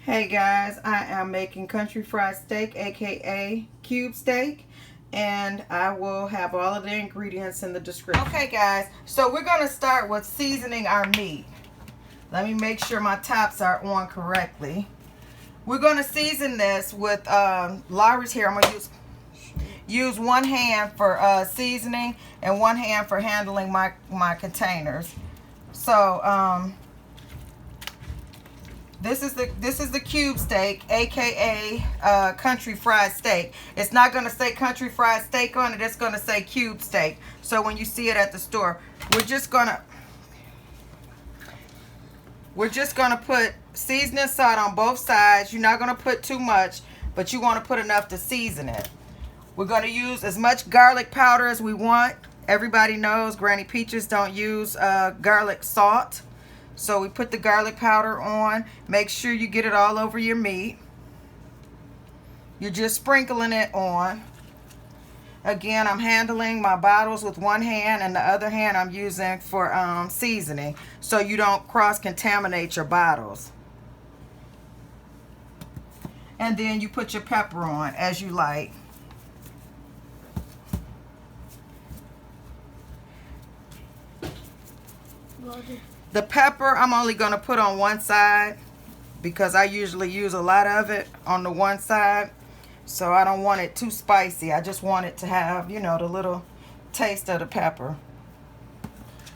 Hey guys, I am making country fried steak, aka cube steak, and I will have all of the ingredients in the description. Okay guys, so we're going to start with seasoning our meat. Let me make sure my tops are on correctly. We're going to season this with Lawry's here. I'm going to use one hand for seasoning and one hand for handling my containers. So this is the cube steak, aka country fried steak. It's not going to say country fried steak on it. It's going to say cube steak. So when you see it at the store, we're just gonna put seasoning salt on both sides. You're not going to put too much, but you want to put enough to season it. We're going to use as much garlic powder as we want. Everybody knows Granny Peaches don't use garlic salt. So we put the garlic powder on. Make sure you get it all over your meat. You're just sprinkling it on. Again, I'm handling my bottles with one hand, and the other hand I'm using for seasoning, so you don't cross-contaminate your bottles. And then you put your pepper on as you like. The pepper I'm only going to put on one side because I usually use a lot of it on the one side. So I don't want it too spicy. I just want it to have, you know, the little taste of the pepper.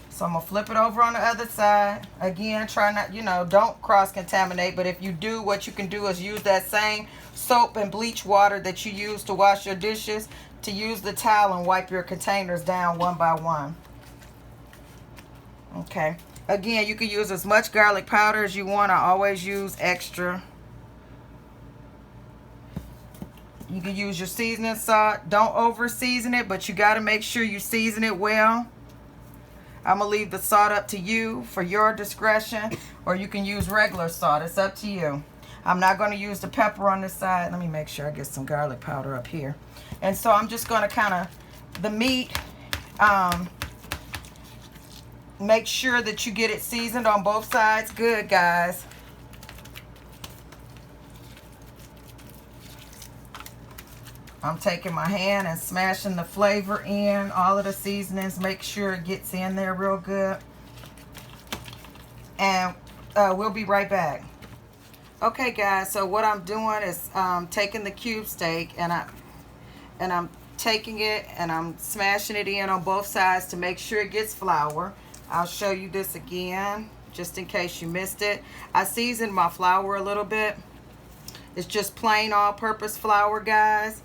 So I'm going to flip it over on the other side. Again, try not, you know, don't cross-contaminate. But if you do, what you can do is use that same soap and bleach water that you use to wash your dishes to use the towel and wipe your containers down one by one. Okay. Again, you can use as much garlic powder as you want. I always use extra. You can use your seasoning salt. Don't over season it, but you got to make sure you season it well. I'm going to leave the salt up to you for your discretion, or you can use regular salt. It's up to you. I'm not going to use the pepper on this side. Let me make sure I get some garlic powder up here. And so I'm just going to kind of, the meat, make sure that you get it seasoned on both sides good, guys. I'm taking my hand and smashing the flavor in, all of the seasonings. Make sure it gets in there real good. And we'll be right back. Okay, guys, so what I'm doing is taking the cube steak and I'm taking it and I'm smashing it in on both sides to make sure it gets flour. I'll show you this again, just in case you missed it. I seasoned my flour a little bit. It's just plain all-purpose flour, guys.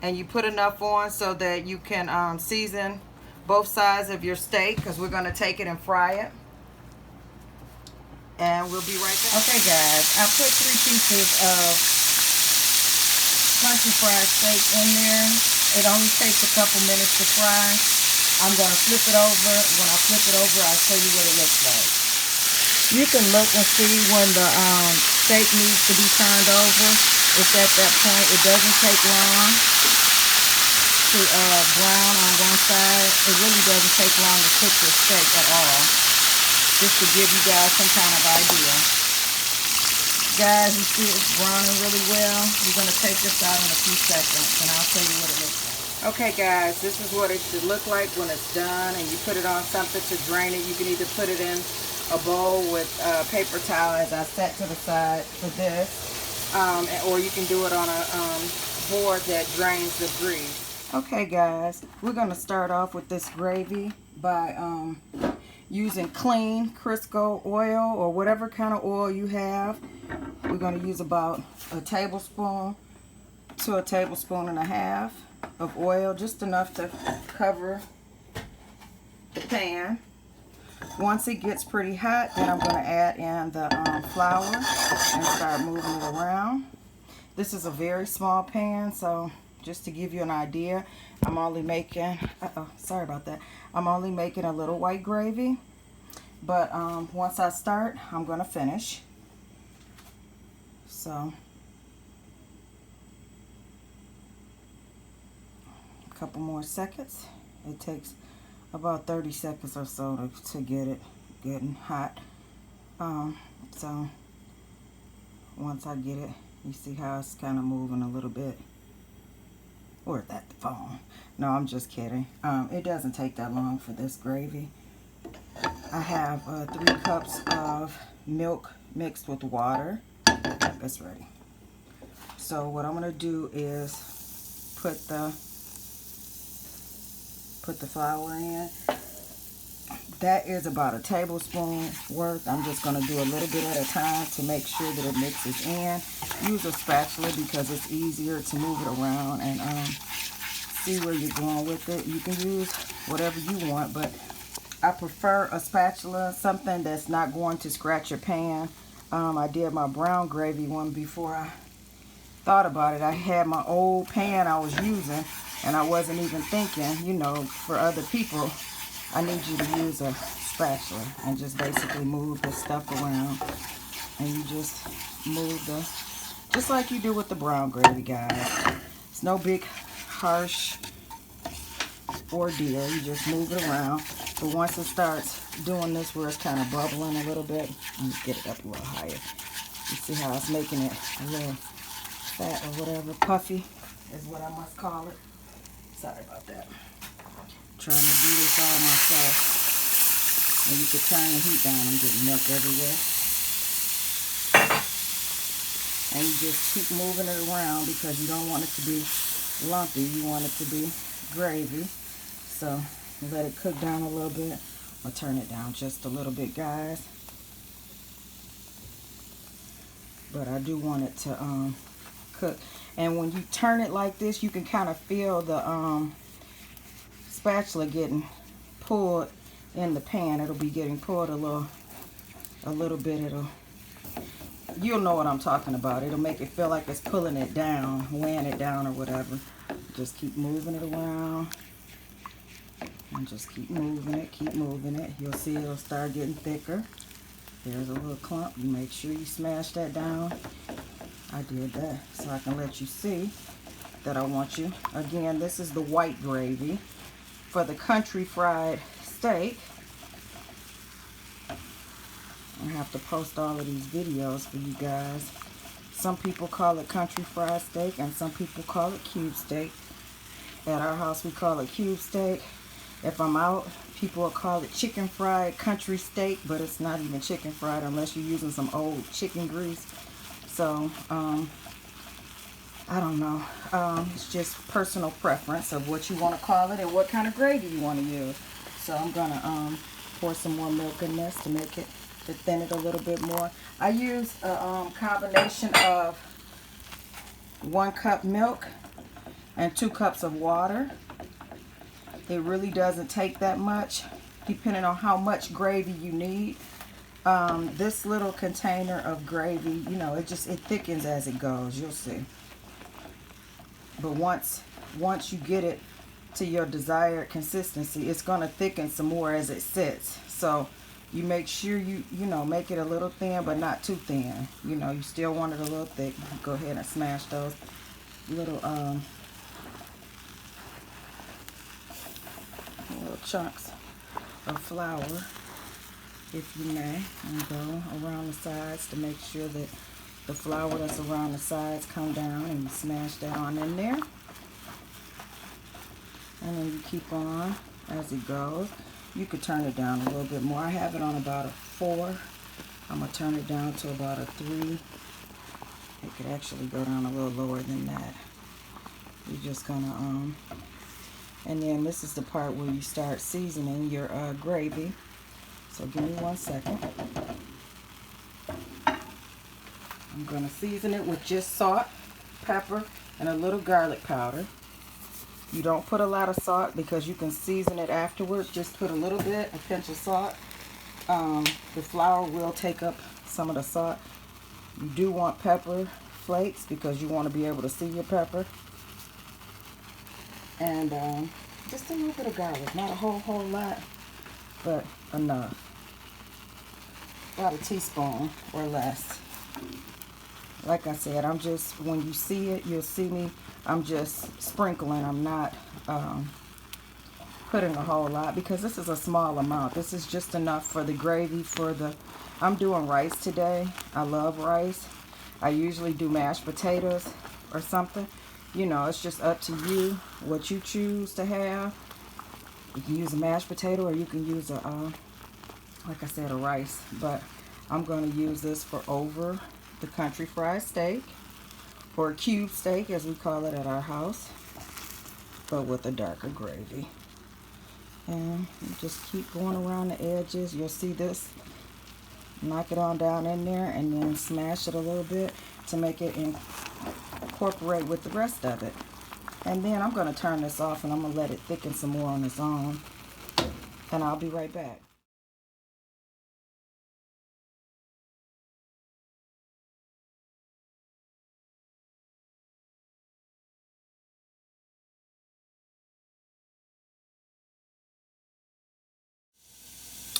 And you put enough on so that you can season both sides of your steak, because we're going to take it and fry it. And we'll be right back. Okay, guys, I put 3 pieces of country fried steak in there. It only takes a couple minutes to fry. I'm going to flip it over. When I flip it over, I'll show you what it looks like. You can look and see when the steak needs to be turned over. It's at that point. It doesn't take long to brown on one side. It really doesn't take long to cook your steak at all. Just to give you guys some kind of idea. Guys, you see it's browning really well. We're going to take this out in a few seconds, and I'll show you what it looks like. Okay, guys, this is what it should look like when it's done, and you put it on something to drain it. You can either put it in a bowl with paper towel, as I set to the side for this, or you can do it on a board that drains the grease. Okay, guys, we're going to start off with this gravy by using clean Crisco oil or whatever kind of oil you have. We're going to use about a tablespoon to a tablespoon and a half of oil, just enough to cover the pan. Once it gets pretty hot, then I'm going to add in the flour and start moving it around. This is a very small pan, so just to give you an idea, I'm only making, sorry about that, I'm only making a little white gravy. But once I start, I'm going to finish. So a couple more seconds. It takes about 30 seconds or so to get it getting hot. So once I get it. You see how it's kind of moving a little bit. Or is that the phone? No, I'm just kidding. It doesn't take that long for this gravy. I have 3 cups of milk mixed with water. It's ready. So what I'm gonna do is put the flour in. That is about a tablespoon worth. I'm just gonna do a little bit at a time to make sure that it mixes in. Use a spatula because it's easier to move it around and see where you're going with it. You can use whatever you want, but I prefer a spatula, something that's not going to scratch your pan. I did my brown gravy one before I thought about it. I had my old pan I was using, and I wasn't even thinking, you know, for other people, I need you to use a spatula and just basically move the stuff around. And you just move just like you do with the brown gravy, guys. It's no big, harsh ordeal. You just move it around. But once it starts doing this where it's kind of bubbling a little bit, let's get it up a little higher. You see how it's making it a little fat or whatever, puffy is what I must call it. Sorry about that. Trying to do this all myself. And you can turn the heat down. I'm getting milk everywhere. And you just keep moving it around because you don't want it to be lumpy. You want it to be gravy. So let it cook down a little bit. I'll turn it down just a little bit, guys. But I do want it to cook. And when you turn it like this, you can kind of feel the spatula getting pulled in the pan. It'll be getting pulled a little bit. You'll know what I'm talking about. It'll make it feel like it's pulling it down, weighing it down or whatever. Just keep moving it around. And just keep moving it, keep moving it. You'll see it'll start getting thicker. There's a little clump. You make sure you smash that down. I did that so I can let you see that I want you. Again, this is the white gravy for the country fried steak. I have to post all of these videos for you guys. Some people call it country fried steak and some people call it cube steak. At our house we call it cube steak. If I'm out, people will call it chicken fried country steak, but it's not even chicken fried unless you're using some old chicken grease. So, I don't know. It's just personal preference of what you want to call it and what kind of gravy you want to use. So I'm going to pour some more milk in this to make it, to thin it a little bit more. I use a combination of 1 cup milk and 2 cups of water. It really doesn't take that much, depending on how much gravy you need. This little container of gravy, you know, it thickens as it goes. You'll see. But once you get it to your desired consistency, it's going to thicken some more as it sits. So you make sure you make it a little thin, but not too thin. You know, you still want it a little thick. Go ahead and smash those little chunks of flour, if you may, and go around the sides to make sure that the flour that's around the sides come down, and you smash that on in there. And then you keep on as it goes. You could turn it down a little bit more. I have it on about a 4. I'm going to turn it down to about a 3. It could actually go down a little lower than that. You're just going to and then this is the part where you start seasoning your gravy. So give me 1 second. I'm going to season it with just salt, pepper, and a little garlic powder. You don't put a lot of salt because you can season it afterwards. Just put a little bit, a pinch of salt. The flour will take up some of the salt. You do want pepper flakes because you want to be able to see your pepper. And just a little bit of garlic, not a whole lot, but enough. About a teaspoon or less. Like I said, I'm just, when you see it, you'll see me, I'm just sprinkling. I'm not putting a whole lot because this is a small amount. This is just enough for the gravy. I'm doing rice today. I love rice. I usually do mashed potatoes or something. You know, it's just up to you what you choose to have. You can use a mashed potato or you can use a, like I said, a rice. But I'm going to use this for over the country fried steak, or a cube steak as we call it at our house, but with a darker gravy. And you just keep going around the edges. You'll see this. Knock it on down in there and then smash it a little bit to make it incorporate with the rest of it. And then I'm going to turn this off and I'm going to let it thicken some more on its own. And I'll be right back.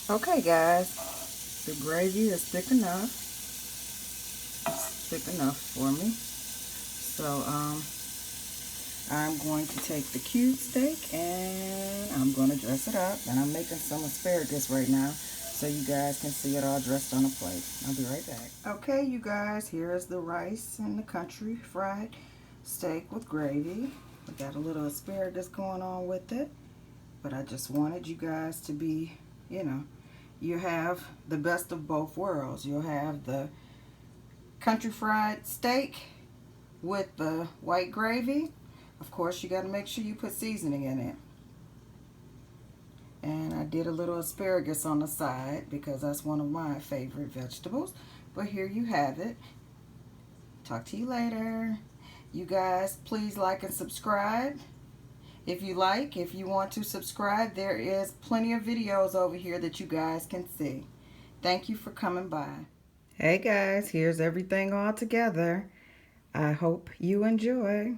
Okay guys, the gravy is thick enough. It's thick enough for me. So I'm going to take the cube steak and I'm going to dress it up. And I'm making some asparagus right now so you guys can see it all dressed on a plate. I'll be right back. Okay, you guys, here is the rice and the country fried steak with gravy. We got a little asparagus going on with it. But I just wanted you guys to be, you know, you have the best of both worlds. You'll have the country fried steak with the white gravy. Of course, you got to make sure you put seasoning in it. And I did a little asparagus on the side because that's one of my favorite vegetables. But here you have it. Talk to you later. You guys, please like and subscribe. If you want to subscribe, there is plenty of videos over here that you guys can see. Thank you for coming by. Hey guys, here's everything all together. I hope you enjoy.